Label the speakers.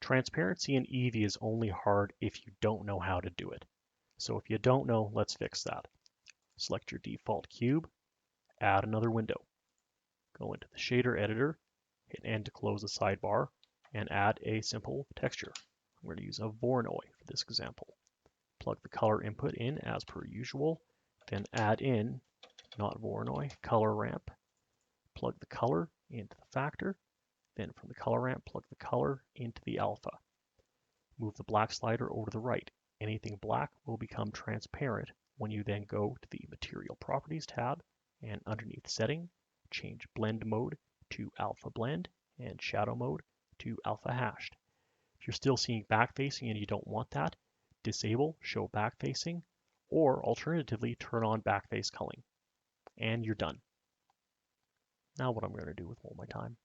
Speaker 1: Transparency in Eevee is only hard if you don't know how to do it. So if you don't know, let's fix that. Select your default cube, add another window. Go into the shader editor, hit N to close the sidebar, and add a simple texture. I'm going to use a Voronoi for this example. Plug the color input in as per usual, then add in, not Voronoi, color ramp. Plug the color into the factor, then from the color ramp, plug the color into the alpha. Move the black slider over to the right. Anything black will become transparent when you then go to the Material Properties tab and underneath Setting, change Blend Mode to Alpha Blend and Shadow Mode to Alpha Hashed. If you're still seeing backfacing and you don't want that, disable Show Backfacing, or alternatively turn on Backface Culling. And you're done. Now what I'm going to do with all my time